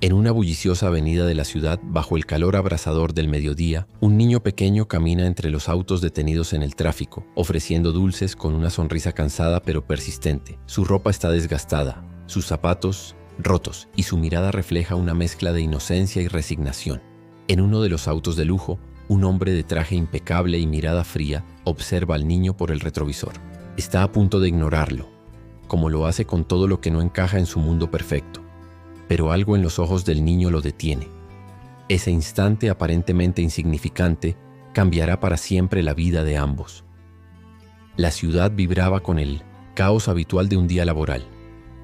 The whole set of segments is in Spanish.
En una bulliciosa avenida de la ciudad, bajo el calor abrasador del mediodía, un niño pequeño camina entre los autos detenidos en el tráfico, ofreciendo dulces con una sonrisa cansada pero persistente. Su ropa está desgastada, sus zapatos rotos, y su mirada refleja una mezcla de inocencia y resignación. En uno de los autos de lujo, un hombre de traje impecable y mirada fría observa al niño por el retrovisor. Está a punto de ignorarlo, como lo hace con todo lo que no encaja en su mundo perfecto. Pero algo en los ojos del niño lo detiene. Ese instante aparentemente insignificante cambiará para siempre la vida de ambos. La ciudad vibraba con el caos habitual de un día laboral.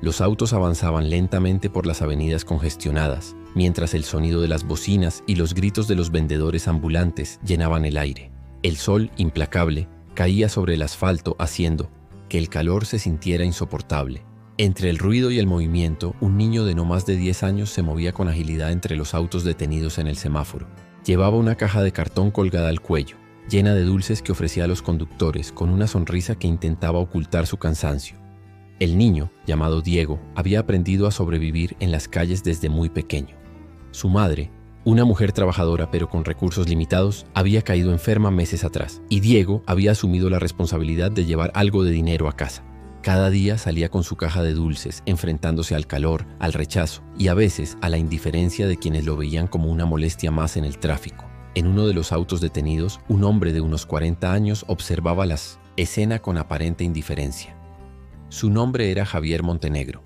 Los autos avanzaban lentamente por las avenidas congestionadas, mientras el sonido de las bocinas y los gritos de los vendedores ambulantes llenaban el aire. El sol, implacable, caía sobre el asfalto haciendo que el calor se sintiera insoportable. Entre el ruido y el movimiento, un niño de no más de 10 años se movía con agilidad entre los autos detenidos en el semáforo. Llevaba una caja de cartón colgada al cuello, llena de dulces que ofrecía a los conductores con una sonrisa que intentaba ocultar su cansancio. El niño, llamado Diego, había aprendido a sobrevivir en las calles desde muy pequeño. Su madre, una mujer trabajadora pero con recursos limitados, había caído enferma meses atrás, y Diego había asumido la responsabilidad de llevar algo de dinero a casa. Cada día salía con su caja de dulces, enfrentándose al calor, al rechazo y a veces a la indiferencia de quienes lo veían como una molestia más en el tráfico. En uno de los autos detenidos, un hombre de unos 40 años observaba la escena con aparente indiferencia. Su nombre era Javier Montenegro,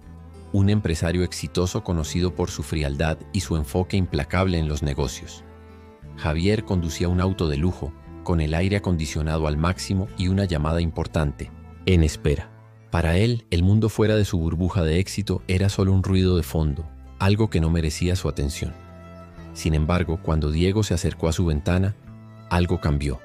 un empresario exitoso conocido por su frialdad y su enfoque implacable en los negocios. Javier conducía un auto de lujo, con el aire acondicionado al máximo y una llamada importante, en espera. Para él, el mundo fuera de su burbuja de éxito era solo un ruido de fondo, algo que no merecía su atención. Sin embargo, cuando Diego se acercó a su ventana, algo cambió.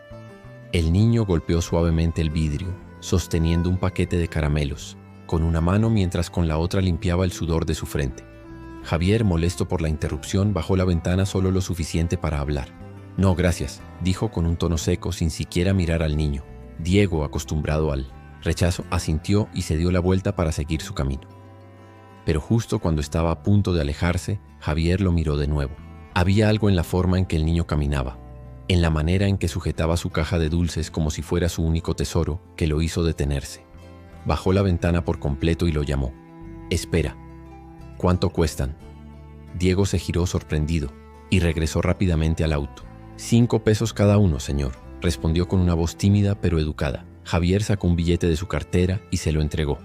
El niño golpeó suavemente el vidrio, sosteniendo un paquete de caramelos, con una mano mientras con la otra limpiaba el sudor de su frente. Javier, molesto por la interrupción, bajó la ventana solo lo suficiente para hablar. «No, gracias», dijo con un tono seco sin siquiera mirar al niño. Diego, acostumbrado al rechazo, asintió y se dio la vuelta para seguir su camino. Pero justo cuando estaba a punto de alejarse, Javier lo miró de nuevo. Había algo en la forma en que el niño caminaba, en la manera en que sujetaba su caja de dulces como si fuera su único tesoro, que lo hizo detenerse. Bajó la ventana por completo y lo llamó. «Espera. ¿Cuánto cuestan?» Diego se giró sorprendido y regresó rápidamente al auto. «5 pesos cada uno, señor», respondió con una voz tímida pero educada. Javier sacó un billete de su cartera y se lo entregó.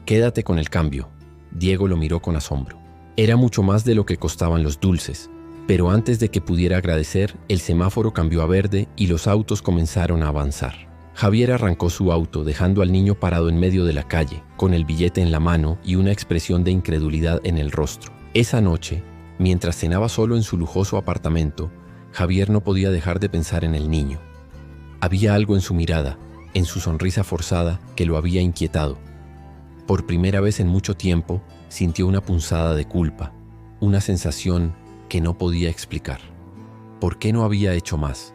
«Quédate con el cambio». Diego lo miró con asombro. Era mucho más de lo que costaban los dulces, pero antes de que pudiera agradecer, el semáforo cambió a verde y los autos comenzaron a avanzar. Javier arrancó su auto, dejando al niño parado en medio de la calle, con el billete en la mano y una expresión de incredulidad en el rostro. Esa noche, mientras cenaba solo en su lujoso apartamento, Javier no podía dejar de pensar en el niño. Había algo en su mirada, en su sonrisa forzada, que lo había inquietado. Por primera vez en mucho tiempo, sintió una punzada de culpa, una sensación que no podía explicar. ¿Por qué no había hecho más?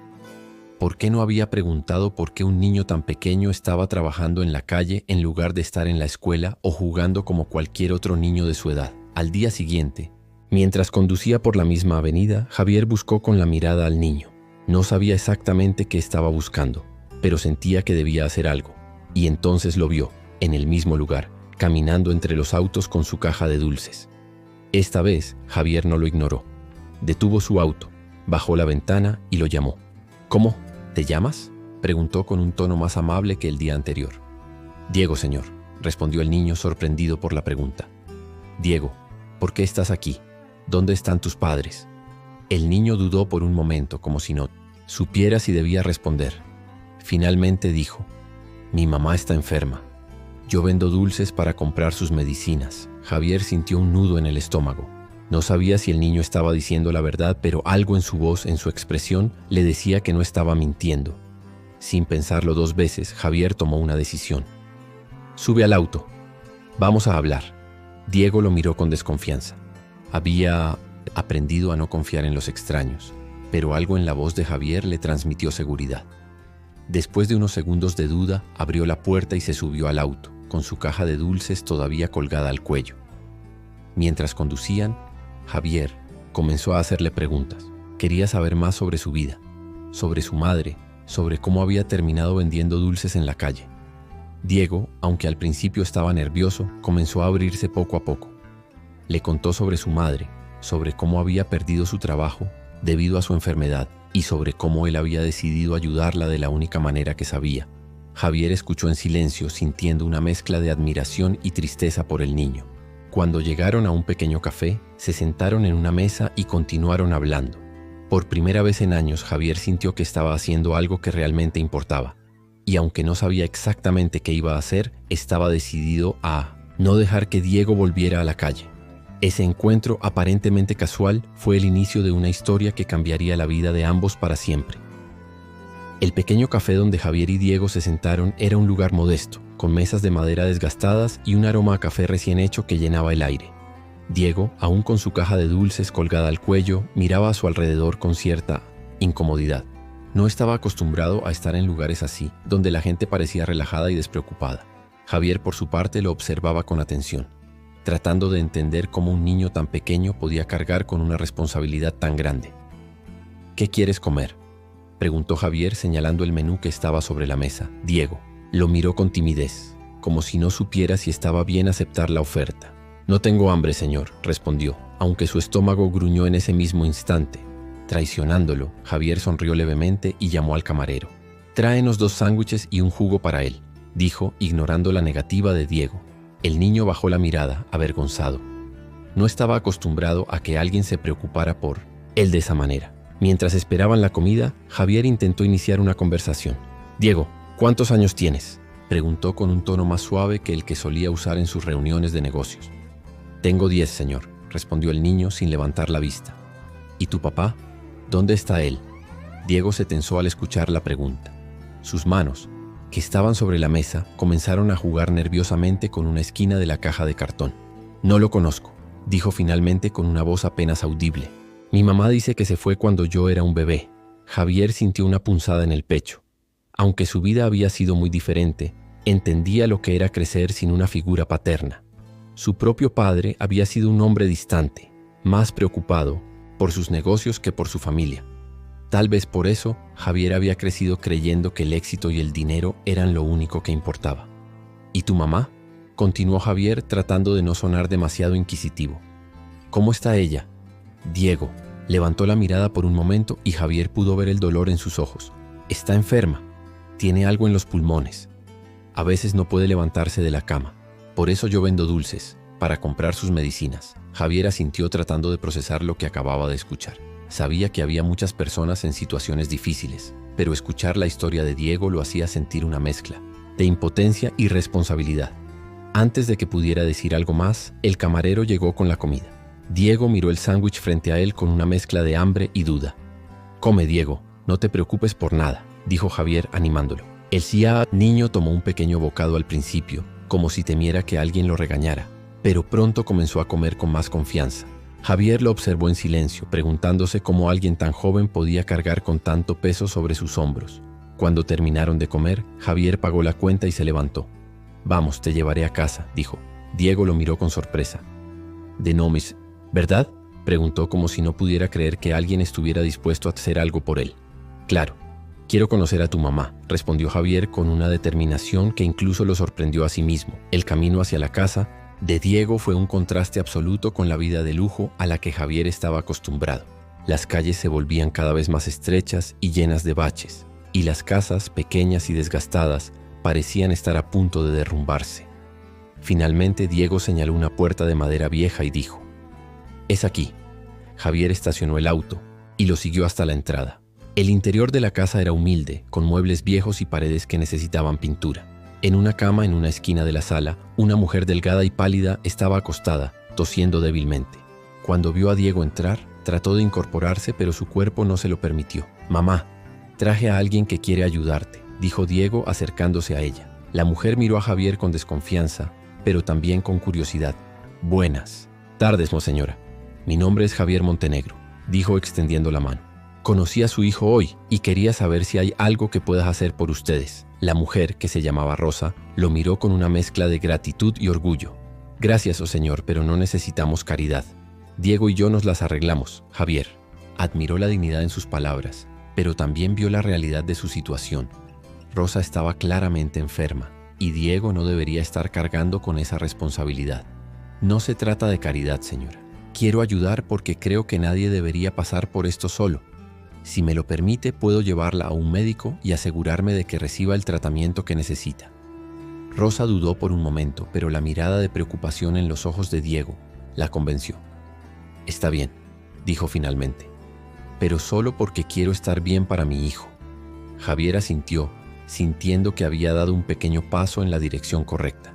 ¿Por qué no había preguntado por qué un niño tan pequeño estaba trabajando en la calle en lugar de estar en la escuela o jugando como cualquier otro niño de su edad? Al día siguiente, mientras conducía por la misma avenida, Javier buscó con la mirada al niño. No sabía exactamente qué estaba buscando, pero sentía que debía hacer algo. Y entonces lo vio, en el mismo lugar, caminando entre los autos con su caja de dulces. Esta vez, Javier no lo ignoró. Detuvo su auto, bajó la ventana y lo llamó. «¿Cómo? ¿Te llamas?», preguntó con un tono más amable que el día anterior. «Diego, señor», respondió el niño sorprendido por la pregunta. «Diego, ¿por qué estás aquí? ¿Dónde están tus padres?». El niño dudó por un momento, como si no supiera si debía responder. Finalmente dijo: «Mi mamá está enferma. Yo vendo dulces para comprar sus medicinas». Javier sintió un nudo en el estómago. No sabía si el niño estaba diciendo la verdad, pero algo en su voz, en su expresión, le decía que no estaba mintiendo. Sin pensarlo 2 veces, Javier tomó una decisión. «Sube al auto. Vamos a hablar». Diego lo miró con desconfianza. Había aprendido a no confiar en los extraños, pero algo en la voz de Javier le transmitió seguridad. Después de unos segundos de duda, abrió la puerta y se subió al auto, con su caja de dulces todavía colgada al cuello. Mientras conducían, Javier, Comenzó a hacerle preguntas. Quería saber más sobre su vida, sobre su madre, sobre cómo había terminado vendiendo dulces en la calle. Diego, aunque al principio estaba nervioso, comenzó a abrirse poco a poco. Le contó sobre su madre, sobre cómo había perdido su trabajo debido a su enfermedad y sobre cómo él había decidido ayudarla de la única manera que sabía. Javier escuchó en silencio, sintiendo una mezcla de admiración y tristeza por el niño. Cuando llegaron a un pequeño café, se sentaron en una mesa y continuaron hablando. Por primera vez en años, Javier sintió que estaba haciendo algo que realmente importaba. Y aunque no sabía exactamente qué iba a hacer, estaba decidido a no dejar que Diego volviera a la calle. Ese encuentro aparentemente casual fue el inicio de una historia que cambiaría la vida de ambos para siempre. El pequeño café donde Javier y Diego se sentaron era un lugar modesto, con mesas de madera desgastadas y un aroma a café recién hecho que llenaba el aire. Diego, aún con su caja de dulces colgada al cuello, miraba a su alrededor con cierta incomodidad. No estaba acostumbrado a estar en lugares así, donde la gente parecía relajada y despreocupada. Javier, por su parte, lo observaba con atención, tratando de entender cómo un niño tan pequeño podía cargar con una responsabilidad tan grande. ¿Qué quieres comer?, preguntó Javier señalando el menú que estaba sobre la mesa. Diego lo miró con timidez, como si no supiera si estaba bien aceptar la oferta. «No tengo hambre, señor», respondió, aunque su estómago gruñó en ese mismo instante. Traicionándolo, Javier sonrió levemente y llamó al camarero. «Tráenos 2 sándwiches y un jugo para él», dijo, ignorando la negativa de Diego. El niño bajó la mirada, avergonzado. No estaba acostumbrado a que alguien se preocupara por él de esa manera. Mientras esperaban la comida, Javier intentó iniciar una conversación. «Diego, ¿cuántos años tienes?», preguntó con un tono más suave que el que solía usar en sus reuniones de negocios. «Tengo 10, señor», respondió el niño sin levantar la vista. «¿Y tu papá? ¿Dónde está él?». Diego se tensó al escuchar la pregunta. Sus manos, que estaban sobre la mesa, comenzaron a jugar nerviosamente con una esquina de la caja de cartón. «No lo conozco», dijo finalmente con una voz apenas audible. «Mi mamá dice que se fue cuando yo era un bebé». Javier sintió una punzada en el pecho. Aunque su vida había sido muy diferente, entendía lo que era crecer sin una figura paterna. Su propio padre había sido un hombre distante, más preocupado por sus negocios que por su familia. Tal vez por eso, Javier había crecido creyendo que el éxito y el dinero eran lo único que importaba. «¿Y tu mamá?», continuó Javier tratando de no sonar demasiado inquisitivo. «¿Cómo está ella?». Diego levantó la mirada por un momento y Javier pudo ver el dolor en sus ojos. «Está enferma. Tiene algo en los pulmones. A veces no puede levantarse de la cama. Por eso yo vendo dulces, para comprar sus medicinas». Javier asintió tratando de procesar lo que acababa de escuchar. Sabía que había muchas personas en situaciones difíciles, pero escuchar la historia de Diego lo hacía sentir una mezcla de impotencia y responsabilidad. Antes de que pudiera decir algo más, el camarero llegó con la comida. Diego miró el sándwich frente a él con una mezcla de hambre y duda. «Come, Diego, no te preocupes por nada», dijo Javier animándolo. El niño tomó un pequeño bocado al principio, como si temiera que alguien lo regañara, pero pronto comenzó a comer con más confianza. Javier lo observó en silencio, preguntándose cómo alguien tan joven podía cargar con tanto peso sobre sus hombros. Cuando terminaron de comer, Javier pagó la cuenta y se levantó. «Vamos, te llevaré a casa», dijo. Diego lo miró con sorpresa. «¿De Nomis, verdad?», preguntó como si no pudiera creer que alguien estuviera dispuesto a hacer algo por él. «Claro. Quiero conocer a tu mamá», respondió Javier con una determinación que incluso lo sorprendió a sí mismo. El camino hacia la casa de Diego fue un contraste absoluto con la vida de lujo a la que Javier estaba acostumbrado. Las calles se volvían cada vez más estrechas y llenas de baches, y las casas, pequeñas y desgastadas, parecían estar a punto de derrumbarse. Finalmente Diego señaló una puerta de madera vieja y dijo: «Es aquí». Javier estacionó el auto y lo siguió hasta la entrada. El interior de la casa era humilde, con muebles viejos y paredes que necesitaban pintura. En una cama en una esquina de la sala, una mujer delgada y pálida estaba acostada, tosiendo débilmente. Cuando vio a Diego entrar, trató de incorporarse, pero su cuerpo no se lo permitió. «Mamá, traje a alguien que quiere ayudarte», dijo Diego acercándose a ella. La mujer miró a Javier con desconfianza, pero también con curiosidad. «Buenas tardes, señora. Mi nombre es Javier Montenegro», dijo extendiendo la mano. «Conocí a su hijo hoy y quería saber si hay algo que puedas hacer por ustedes». La mujer, que se llamaba Rosa, lo miró con una mezcla de gratitud y orgullo. «Gracias, señor, pero no necesitamos caridad». Diego y yo nos las arreglamos, Javier. Admiró la dignidad en sus palabras, pero también vio la realidad de su situación. Rosa estaba claramente enferma, y Diego no debería estar cargando con esa responsabilidad. No se trata de caridad, señora. Quiero ayudar porque creo que nadie debería pasar por esto solo. Si me lo permite, puedo llevarla a un médico y asegurarme de que reciba el tratamiento que necesita. Rosa dudó por un momento, pero la mirada de preocupación en los ojos de Diego la convenció. Está bien, dijo finalmente, pero solo porque quiero estar bien para mi hijo. Javier asintió, sintiendo que había dado un pequeño paso en la dirección correcta.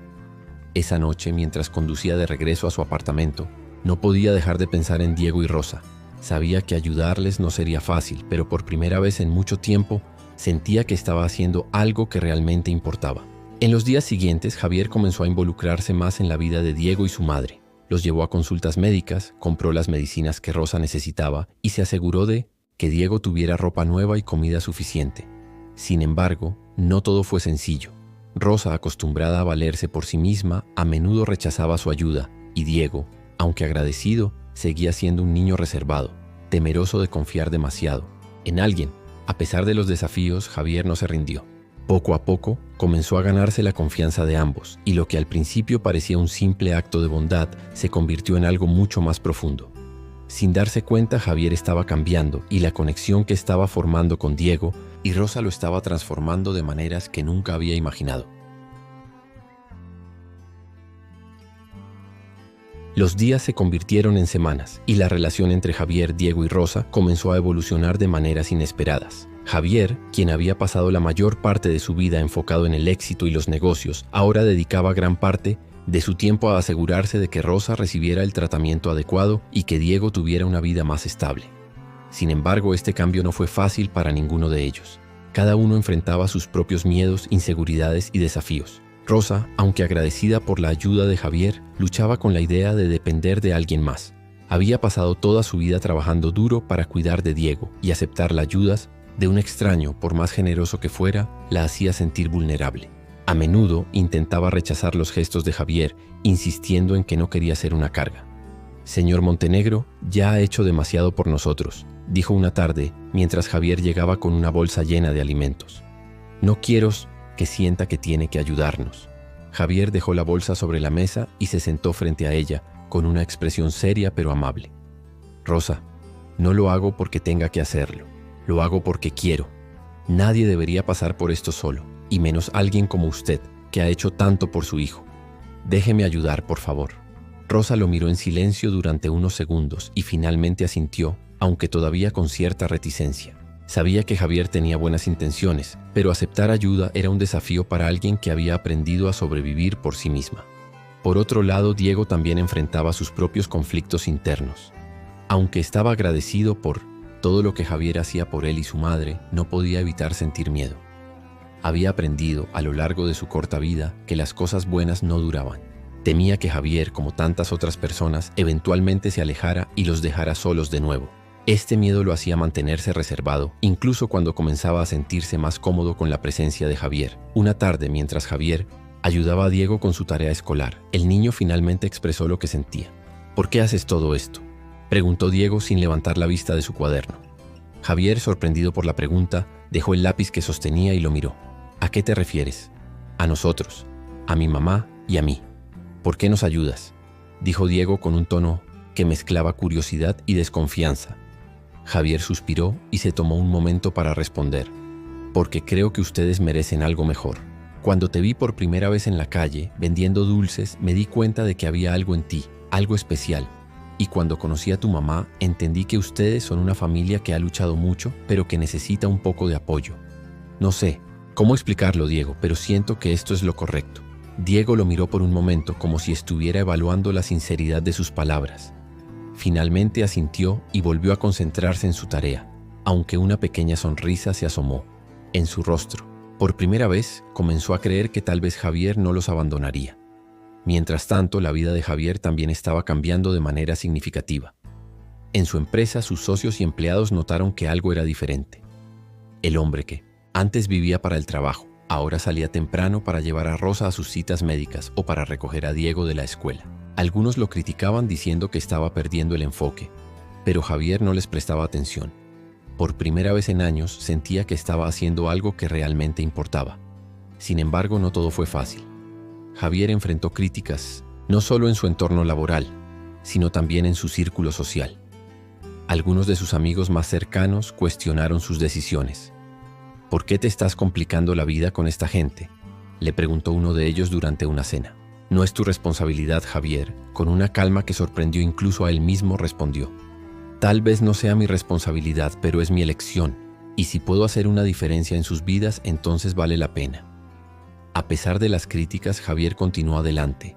Esa noche, mientras conducía de regreso a su apartamento, no podía dejar de pensar en Diego y Rosa. Sabía que ayudarles no sería fácil, pero por primera vez en mucho tiempo sentía que estaba haciendo algo que realmente importaba. En los días siguientes, Javier comenzó a involucrarse más en la vida de Diego y su madre. Los llevó a consultas médicas, compró las medicinas que Rosa necesitaba y se aseguró de que Diego tuviera ropa nueva y comida suficiente. Sin embargo, no todo fue sencillo. Rosa, acostumbrada a valerse por sí misma, a menudo rechazaba su ayuda, y Diego, aunque agradecido, seguía siendo un niño reservado, temeroso de confiar demasiado en alguien. A pesar de los desafíos, Javier no se rindió. Poco a poco, comenzó a ganarse la confianza de ambos, y lo que al principio parecía un simple acto de bondad se convirtió en algo mucho más profundo. Sin darse cuenta, Javier estaba cambiando, y la conexión que estaba formando con Diego y Rosa lo estaba transformando de maneras que nunca había imaginado. Los días se convirtieron en semanas, y la relación entre Javier, Diego y Rosa comenzó a evolucionar de maneras inesperadas. Javier, quien había pasado la mayor parte de su vida enfocado en el éxito y los negocios, ahora dedicaba gran parte de su tiempo a asegurarse de que Rosa recibiera el tratamiento adecuado y que Diego tuviera una vida más estable. Sin embargo, este cambio no fue fácil para ninguno de ellos. Cada uno enfrentaba sus propios miedos, inseguridades y desafíos. Rosa, aunque agradecida por la ayuda de Javier, luchaba con la idea de depender de alguien más. Había pasado toda su vida trabajando duro para cuidar de Diego, y aceptar las ayudas de un extraño, por más generoso que fuera, la hacía sentir vulnerable. A menudo intentaba rechazar los gestos de Javier, insistiendo en que no quería ser una carga. «Señor Montenegro, ya ha hecho demasiado por nosotros», dijo una tarde mientras Javier llegaba con una bolsa llena de alimentos. «No quiero que sienta que tiene que ayudarnos». Javier dejó la bolsa sobre la mesa y se sentó frente a ella con una expresión seria pero amable. «Rosa, no lo hago porque tenga que hacerlo. Lo hago porque quiero. Nadie debería pasar por esto solo, y menos alguien como usted, que ha hecho tanto por su hijo. Déjeme ayudar, por favor». Rosa lo miró en silencio durante unos segundos y finalmente asintió, aunque todavía con cierta reticencia. Sabía que Javier tenía buenas intenciones, pero aceptar ayuda era un desafío para alguien que había aprendido a sobrevivir por sí misma. Por otro lado, Diego también enfrentaba sus propios conflictos internos. Aunque estaba agradecido por todo lo que Javier hacía por él y su madre, no podía evitar sentir miedo. Había aprendido a lo largo de su corta vida que las cosas buenas no duraban. Temía que Javier, como tantas otras personas, eventualmente se alejara y los dejara solos de nuevo. Este miedo lo hacía mantenerse reservado, incluso cuando comenzaba a sentirse más cómodo con la presencia de Javier. Una tarde, mientras Javier ayudaba a Diego con su tarea escolar, el niño finalmente expresó lo que sentía. «¿Por qué haces todo esto?», preguntó Diego sin levantar la vista de su cuaderno. Javier, sorprendido por la pregunta, dejó el lápiz que sostenía y lo miró. «¿A qué te refieres?». «A nosotros, a mi mamá y a mí». «¿Por qué nos ayudas?», dijo Diego con un tono que mezclaba curiosidad y desconfianza. Javier suspiró y se tomó un momento para responder. «Porque creo que ustedes merecen algo mejor. Cuando te vi por primera vez en la calle, vendiendo dulces, me di cuenta de que había algo en ti, algo especial. Y cuando conocí a tu mamá, entendí que ustedes son una familia que ha luchado mucho, pero que necesita un poco de apoyo. No sé cómo explicarlo, Diego, pero siento que esto es lo correcto». Diego lo miró por un momento como si estuviera evaluando la sinceridad de sus palabras. Finalmente asintió y volvió a concentrarse en su tarea, aunque una pequeña sonrisa se asomó en su rostro. Por primera vez, comenzó a creer que tal vez Javier no los abandonaría. Mientras tanto, la vida de Javier también estaba cambiando de manera significativa. En su empresa, sus socios y empleados notaron que algo era diferente. El hombre que antes vivía para el trabajo, ahora salía temprano para llevar a Rosa a sus citas médicas o para recoger a Diego de la escuela. Algunos lo criticaban diciendo que estaba perdiendo el enfoque, pero Javier no les prestaba atención. Por primera vez en años sentía que estaba haciendo algo que realmente importaba. Sin embargo, no todo fue fácil. Javier enfrentó críticas, no solo en su entorno laboral, sino también en su círculo social. Algunos de sus amigos más cercanos cuestionaron sus decisiones. ¿Por qué te estás complicando la vida con esta gente?, le preguntó uno de ellos durante una cena. No es tu responsabilidad, Javier, con una calma que sorprendió incluso a él mismo, respondió. Tal vez no sea mi responsabilidad, pero es mi elección, y si puedo hacer una diferencia en sus vidas, entonces vale la pena. A pesar de las críticas, Javier continuó adelante.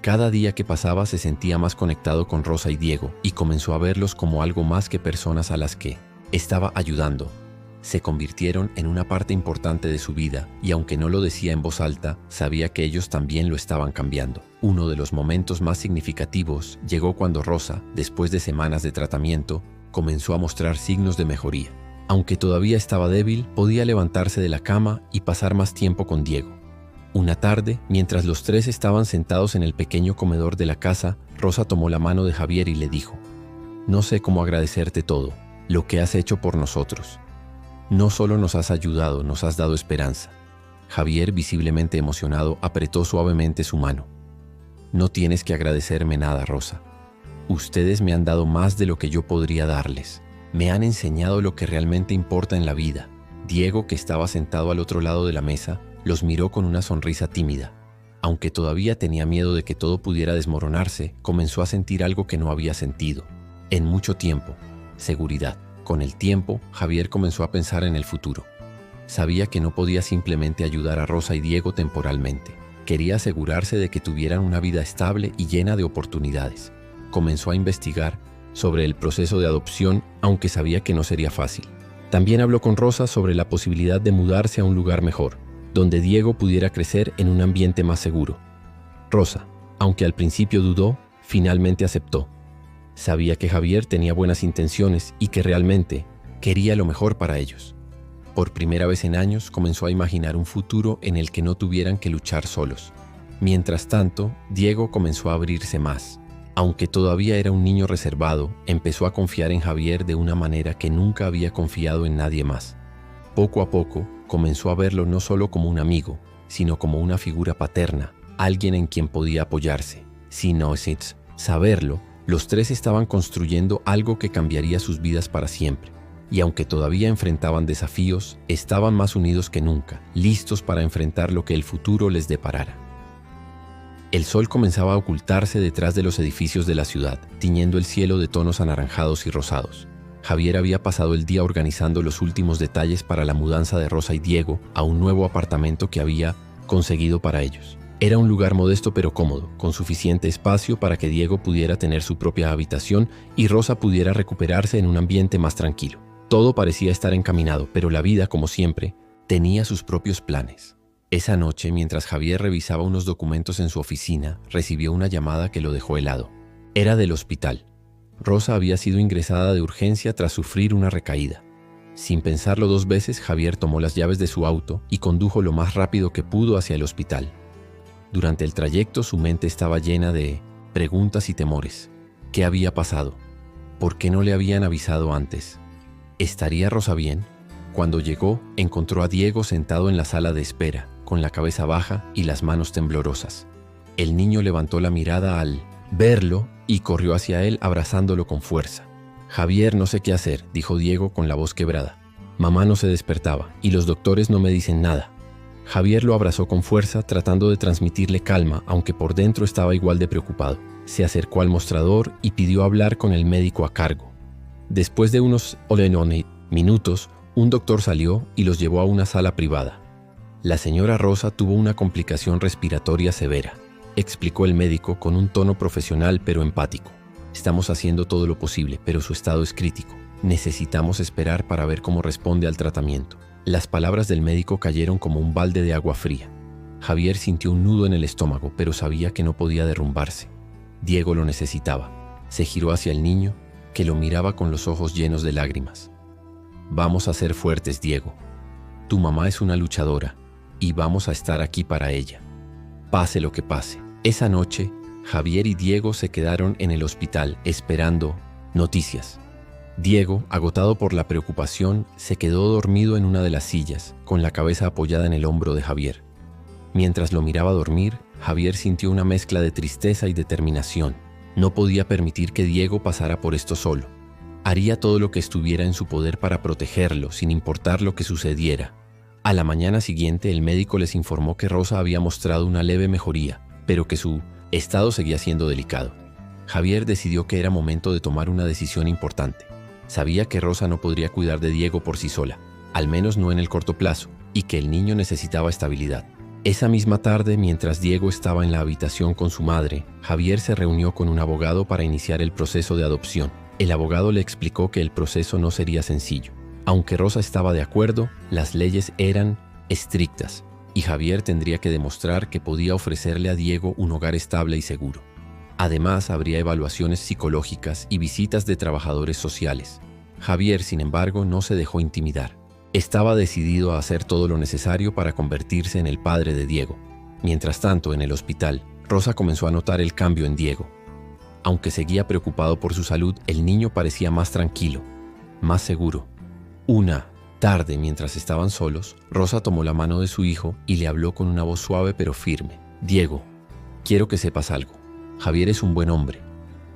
Cada día que pasaba se sentía más conectado con Rosa y Diego y comenzó a verlos como algo más que personas a las que estaba ayudando. Se convirtieron en una parte importante de su vida y aunque no lo decía en voz alta, sabía que ellos también lo estaban cambiando. Uno de los momentos más significativos llegó cuando Rosa, después de semanas de tratamiento, comenzó a mostrar signos de mejoría. Aunque todavía estaba débil, podía levantarse de la cama y pasar más tiempo con Diego. Una tarde, mientras los tres estaban sentados en el pequeño comedor de la casa, Rosa tomó la mano de Javier y le dijo: «No sé cómo agradecerte todo, lo que has hecho por nosotros. No solo nos has ayudado, nos has dado esperanza». Javier, visiblemente emocionado, apretó suavemente su mano. «No tienes que agradecerme nada, Rosa. Ustedes me han dado más de lo que yo podría darles. Me han enseñado lo que realmente importa en la vida». Diego, que estaba sentado al otro lado de la mesa, los miró con una sonrisa tímida. Aunque todavía tenía miedo de que todo pudiera desmoronarse, comenzó a sentir algo que no había sentido en mucho tiempo: seguridad. Con el tiempo, Javier comenzó a pensar en el futuro. Sabía que no podía simplemente ayudar a Rosa y Diego temporalmente. Quería asegurarse de que tuvieran una vida estable y llena de oportunidades. Comenzó a investigar sobre el proceso de adopción, aunque sabía que no sería fácil. También habló con Rosa sobre la posibilidad de mudarse a un lugar mejor, donde Diego pudiera crecer en un ambiente más seguro. Rosa, aunque al principio dudó, finalmente aceptó. Sabía que Javier tenía buenas intenciones y que realmente quería lo mejor para ellos. Por primera vez en años comenzó a imaginar un futuro en el que no tuvieran que luchar solos. Mientras tanto, Diego comenzó a abrirse más. Aunque todavía era un niño reservado, empezó a confiar en Javier de una manera que nunca había confiado en nadie más. Poco a poco, comenzó a verlo no solo como un amigo, sino como una figura paterna, alguien en quien podía apoyarse. Sin saberlo, los tres estaban construyendo algo que cambiaría sus vidas para siempre. Y aunque todavía enfrentaban desafíos, estaban más unidos que nunca, listos para enfrentar lo que el futuro les deparara. El sol comenzaba a ocultarse detrás de los edificios de la ciudad, tiñendo el cielo de tonos anaranjados y rosados. Javier había pasado el día organizando los últimos detalles para la mudanza de Rosa y Diego a un nuevo apartamento que había conseguido para ellos. Era un lugar modesto pero cómodo, con suficiente espacio para que Diego pudiera tener su propia habitación y Rosa pudiera recuperarse en un ambiente más tranquilo. Todo parecía estar encaminado, pero la vida, como siempre, tenía sus propios planes. Esa noche, mientras Javier revisaba unos documentos en su oficina, recibió una llamada que lo dejó helado. Era del hospital. Rosa había sido ingresada de urgencia tras sufrir una recaída. Sin pensarlo dos veces, Javier tomó las llaves de su auto y condujo lo más rápido que pudo hacia el hospital. Durante el trayecto, su mente estaba llena de preguntas y temores. ¿Qué había pasado? ¿Por qué no le habían avisado antes? ¿Estaría Rosa bien? Cuando llegó, encontró a Diego sentado en la sala de espera, con la cabeza baja y las manos temblorosas. El niño levantó la mirada al verlo y corrió hacia él abrazándolo con fuerza. «Javier, no sé qué hacer», dijo Diego con la voz quebrada. «Mamá no se despertaba y los doctores no me dicen nada». Javier lo abrazó con fuerza, tratando de transmitirle calma, aunque por dentro estaba igual de preocupado. Se acercó al mostrador y pidió hablar con el médico a cargo. Después de unos minutos, un doctor salió y los llevó a una sala privada. La señora Rosa tuvo una complicación respiratoria severa, explicó el médico con un tono profesional pero empático. Estamos haciendo todo lo posible, pero su estado es crítico. Necesitamos esperar para ver cómo responde al tratamiento. Las palabras del médico cayeron como un balde de agua fría. Javier sintió un nudo en el estómago, pero sabía que no podía derrumbarse. Diego lo necesitaba. Se giró hacia el niño, que lo miraba con los ojos llenos de lágrimas. «Vamos a ser fuertes, Diego. Tu mamá es una luchadora y vamos a estar aquí para ella, pase lo que pase». Esa noche, Javier y Diego se quedaron en el hospital esperando noticias. Diego, agotado por la preocupación, se quedó dormido en una de las sillas, con la cabeza apoyada en el hombro de Javier. Mientras lo miraba dormir, Javier sintió una mezcla de tristeza y determinación. No podía permitir que Diego pasara por esto solo. Haría todo lo que estuviera en su poder para protegerlo, sin importar lo que sucediera. A la mañana siguiente, el médico les informó que Rosa había mostrado una leve mejoría, pero que su estado seguía siendo delicado. Javier decidió que era momento de tomar una decisión importante. Sabía que Rosa no podría cuidar de Diego por sí sola, al menos no en el corto plazo, y que el niño necesitaba estabilidad. Esa misma tarde, mientras Diego estaba en la habitación con su madre, Javier se reunió con un abogado para iniciar el proceso de adopción. El abogado le explicó que el proceso no sería sencillo. Aunque Rosa estaba de acuerdo, las leyes eran estrictas, y Javier tendría que demostrar que podía ofrecerle a Diego un hogar estable y seguro. Además, habría evaluaciones psicológicas y visitas de trabajadores sociales. Javier, sin embargo, no se dejó intimidar. Estaba decidido a hacer todo lo necesario para convertirse en el padre de Diego. Mientras tanto, en el hospital, Rosa comenzó a notar el cambio en Diego. Aunque seguía preocupado por su salud, el niño parecía más tranquilo, más seguro. Una tarde, mientras estaban solos, Rosa tomó la mano de su hijo y le habló con una voz suave pero firme. Diego, quiero que sepas algo. Javier es un buen hombre.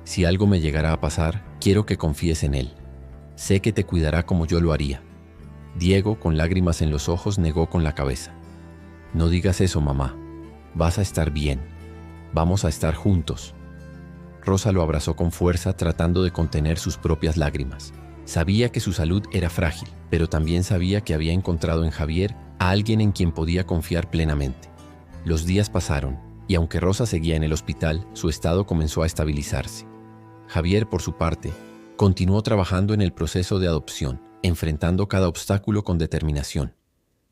Si algo me llegara a pasar, quiero que confíes en él. Sé que te cuidará como yo lo haría. Diego, con lágrimas en los ojos, negó con la cabeza. No digas eso, mamá. Vas a estar bien. Vamos a estar juntos. Rosa lo abrazó con fuerza, tratando de contener sus propias lágrimas. Sabía que su salud era frágil, pero también sabía que había encontrado en Javier a alguien en quien podía confiar plenamente. Los días pasaron, y aunque Rosa seguía en el hospital, su estado comenzó a estabilizarse. Javier, por su parte, continuó trabajando en el proceso de adopción, enfrentando cada obstáculo con determinación.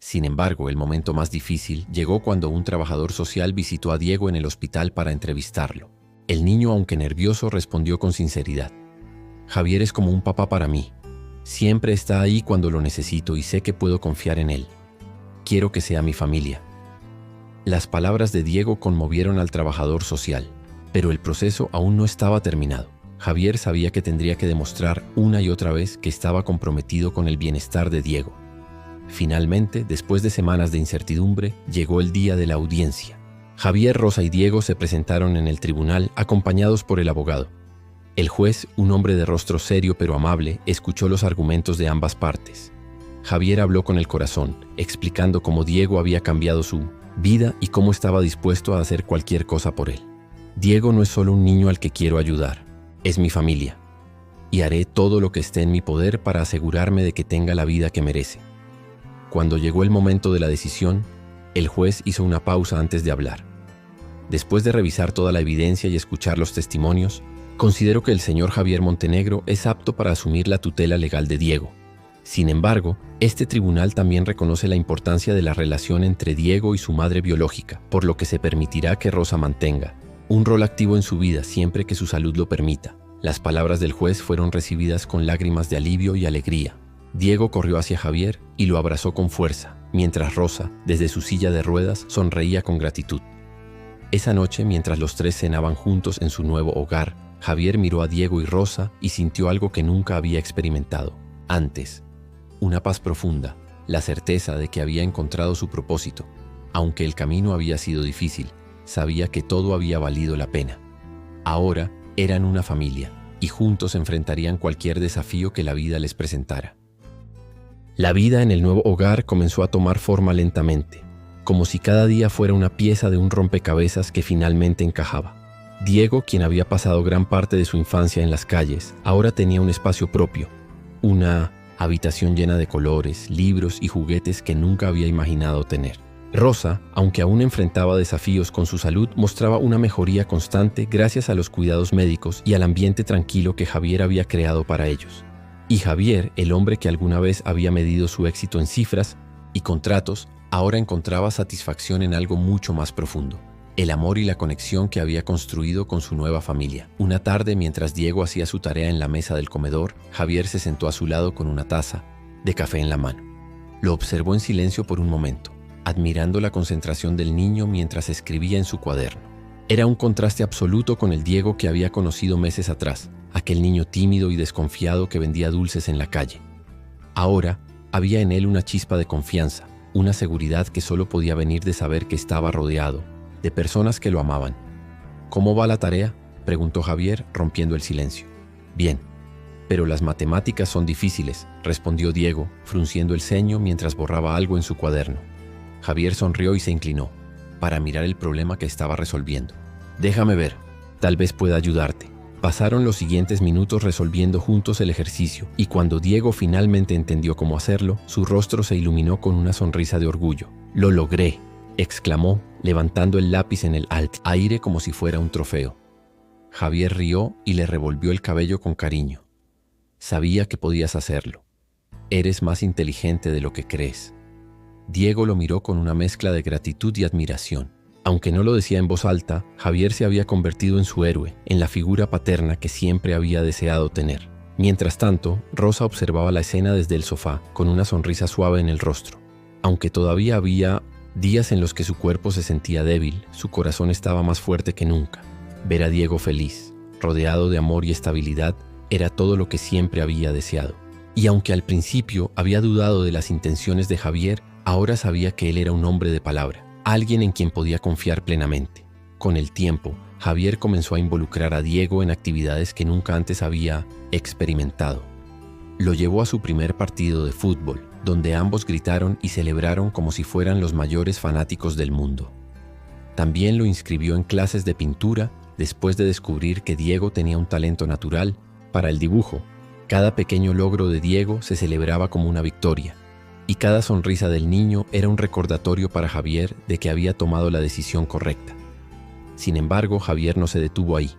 Sin embargo, el momento más difícil llegó cuando un trabajador social visitó a Diego en el hospital para entrevistarlo. El niño, aunque nervioso, respondió con sinceridad. Javier es como un papá para mí. Siempre está ahí cuando lo necesito y sé que puedo confiar en él. Quiero que sea mi familia. Las palabras de Diego conmovieron al trabajador social, pero el proceso aún no estaba terminado. Javier sabía que tendría que demostrar una y otra vez que estaba comprometido con el bienestar de Diego. Finalmente, después de semanas de incertidumbre, llegó el día de la audiencia. Javier, Rosa y Diego se presentaron en el tribunal acompañados por el abogado. El juez, un hombre de rostro serio pero amable, escuchó los argumentos de ambas partes. Javier habló con el corazón, explicando cómo Diego había cambiado su vida y cómo estaba dispuesto a hacer cualquier cosa por él. Diego no es solo un niño al que quiero ayudar, es mi familia, y haré todo lo que esté en mi poder para asegurarme de que tenga la vida que merece. Cuando llegó el momento de la decisión, el juez hizo una pausa antes de hablar. Después de revisar toda la evidencia y escuchar los testimonios, considero que el señor Javier Montenegro es apto para asumir la tutela legal de Diego. Sin embargo, este tribunal también reconoce la importancia de la relación entre Diego y su madre biológica, por lo que se permitirá que Rosa mantenga un rol activo en su vida siempre que su salud lo permita. Las palabras del juez fueron recibidas con lágrimas de alivio y alegría. Diego corrió hacia Javier y lo abrazó con fuerza, mientras Rosa, desde su silla de ruedas, sonreía con gratitud. Esa noche, mientras los tres cenaban juntos en su nuevo hogar, Javier miró a Diego y Rosa y sintió algo que nunca había experimentado antes. Una paz profunda, la certeza de que había encontrado su propósito. Aunque el camino había sido difícil, sabía que todo había valido la pena. Ahora eran una familia y juntos enfrentarían cualquier desafío que la vida les presentara. La vida en el nuevo hogar comenzó a tomar forma lentamente, como si cada día fuera una pieza de un rompecabezas que finalmente encajaba. Diego, quien había pasado gran parte de su infancia en las calles, ahora tenía un espacio propio, una habitación llena de colores, libros y juguetes que nunca había imaginado tener. Rosa, aunque aún enfrentaba desafíos con su salud, mostraba una mejoría constante gracias a los cuidados médicos y al ambiente tranquilo que Javier había creado para ellos. Y Javier, el hombre que alguna vez había medido su éxito en cifras y contratos, ahora encontraba satisfacción en algo mucho más profundo: el amor y la conexión que había construido con su nueva familia. Una tarde, mientras Diego hacía su tarea en la mesa del comedor, Javier se sentó a su lado con una taza de café en la mano. Lo observó en silencio por un momento, admirando la concentración del niño mientras escribía en su cuaderno. Era un contraste absoluto con el Diego que había conocido meses atrás, aquel niño tímido y desconfiado que vendía dulces en la calle. Ahora había en él una chispa de confianza, una seguridad que solo podía venir de saber que estaba rodeado de personas que lo amaban. ¿Cómo va la tarea?, preguntó Javier, rompiendo el silencio. Bien, pero las matemáticas son difíciles, respondió Diego, frunciendo el ceño mientras borraba algo en su cuaderno. Javier sonrió y se inclinó, para mirar el problema que estaba resolviendo. Déjame ver, tal vez pueda ayudarte. Pasaron los siguientes minutos resolviendo juntos el ejercicio, y cuando Diego finalmente entendió cómo hacerlo, su rostro se iluminó con una sonrisa de orgullo. «Lo logré», exclamó, levantando el lápiz en el aire como si fuera un trofeo. Javier rió y le revolvió el cabello con cariño. Sabía que podías hacerlo. Eres más inteligente de lo que crees. Diego lo miró con una mezcla de gratitud y admiración. Aunque no lo decía en voz alta, Javier se había convertido en su héroe, en la figura paterna que siempre había deseado tener. Mientras tanto, Rosa observaba la escena desde el sofá, con una sonrisa suave en el rostro. Aunque todavía había días en los que su cuerpo se sentía débil, su corazón estaba más fuerte que nunca. Ver a Diego feliz, rodeado de amor y estabilidad, era todo lo que siempre había deseado. Y aunque al principio había dudado de las intenciones de Javier, ahora sabía que él era un hombre de palabra, alguien en quien podía confiar plenamente. Con el tiempo, Javier comenzó a involucrar a Diego en actividades que nunca antes había experimentado. Lo llevó a su primer partido de fútbol, donde ambos gritaron y celebraron como si fueran los mayores fanáticos del mundo. También lo inscribió en clases de pintura después de descubrir que Diego tenía un talento natural para el dibujo. Cada pequeño logro de Diego se celebraba como una victoria, y cada sonrisa del niño era un recordatorio para Javier de que había tomado la decisión correcta. Sin embargo, Javier no se detuvo ahí.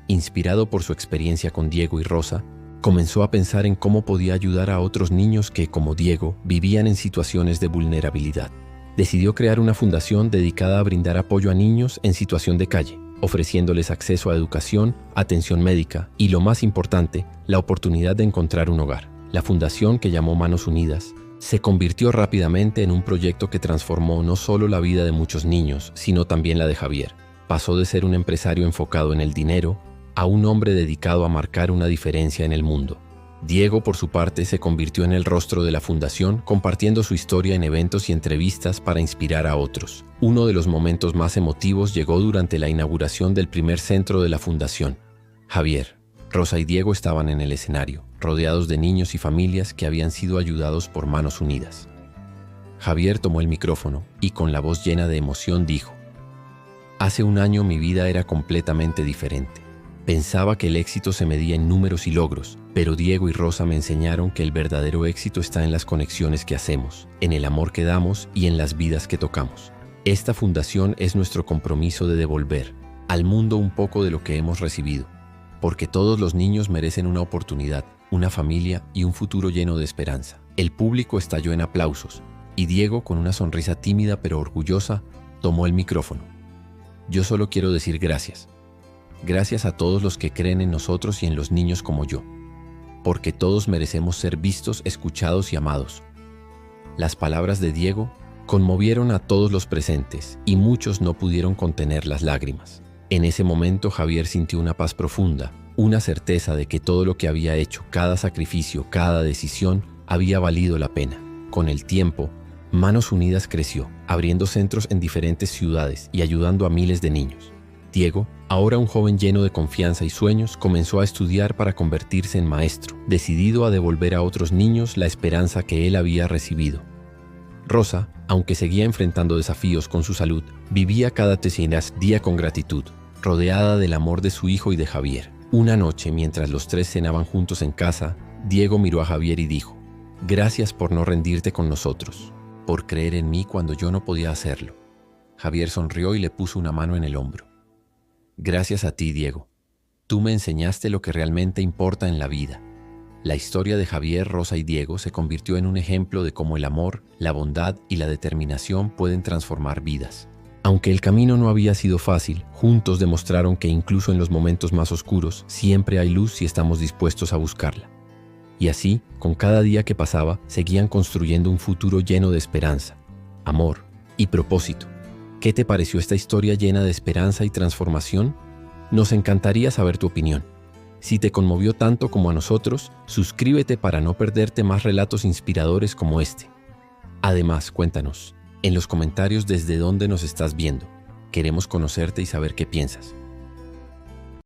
Inspirado por su experiencia con Diego y Rosa, comenzó a pensar en cómo podía ayudar a otros niños que, como Diego, vivían en situaciones de vulnerabilidad. Decidió crear una fundación dedicada a brindar apoyo a niños en situación de calle, ofreciéndoles acceso a educación, atención médica y, lo más importante, la oportunidad de encontrar un hogar. La fundación, que llamó Manos Unidas, se convirtió rápidamente en un proyecto que transformó no solo la vida de muchos niños, sino también la de Javier. Pasó de ser un empresario enfocado en el dinero a un hombre dedicado a marcar una diferencia en el mundo. Diego, por su parte, se convirtió en el rostro de la fundación, compartiendo su historia en eventos y entrevistas para inspirar a otros. Uno de los momentos más emotivos llegó durante la inauguración del primer centro de la fundación. Javier, Rosa y Diego estaban en el escenario, rodeados de niños y familias que habían sido ayudados por Manos Unidas. Javier tomó el micrófono y, con la voz llena de emoción, dijo: «Hace un año mi vida era completamente diferente. Pensaba que el éxito se medía en números y logros, pero Diego y Rosa me enseñaron que el verdadero éxito está en las conexiones que hacemos, en el amor que damos y en las vidas que tocamos. Esta fundación es nuestro compromiso de devolver al mundo un poco de lo que hemos recibido, porque todos los niños merecen una oportunidad, una familia y un futuro lleno de esperanza». El público estalló en aplausos, y Diego, con una sonrisa tímida pero orgullosa, tomó el micrófono. «Yo solo quiero decir gracias. Gracias a todos los que creen en nosotros y en los niños como yo, porque todos merecemos ser vistos, escuchados y amados». Las palabras de Diego conmovieron a todos los presentes y muchos no pudieron contener las lágrimas. En ese momento Javier sintió una paz profunda, una certeza de que todo lo que había hecho, cada sacrificio, cada decisión, había valido la pena. Con el tiempo, Manos Unidas creció, abriendo centros en diferentes ciudades y ayudando a miles de niños. Diego, ahora un joven lleno de confianza y sueños, comenzó a estudiar para convertirse en maestro, decidido a devolver a otros niños la esperanza que él había recibido. Rosa, aunque seguía enfrentando desafíos con su salud, vivía cada día con gratitud, rodeada del amor de su hijo y de Javier. Una noche, mientras los tres cenaban juntos en casa, Diego miró a Javier y dijo: «Gracias por no rendirte con nosotros, por creer en mí cuando yo no podía hacerlo». Javier sonrió y le puso una mano en el hombro. «Gracias a ti, Diego. Tú me enseñaste lo que realmente importa en la vida». La historia de Javier, Rosa y Diego se convirtió en un ejemplo de cómo el amor, la bondad y la determinación pueden transformar vidas. Aunque el camino no había sido fácil, juntos demostraron que incluso en los momentos más oscuros siempre hay luz si estamos dispuestos a buscarla. Y así, con cada día que pasaba, seguían construyendo un futuro lleno de esperanza, amor y propósito. ¿Qué te pareció esta historia llena de esperanza y transformación? Nos encantaría saber tu opinión. Si te conmovió tanto como a nosotros, suscríbete para no perderte más relatos inspiradores como este. Además, cuéntanos en los comentarios desde dónde nos estás viendo. Queremos conocerte y saber qué piensas.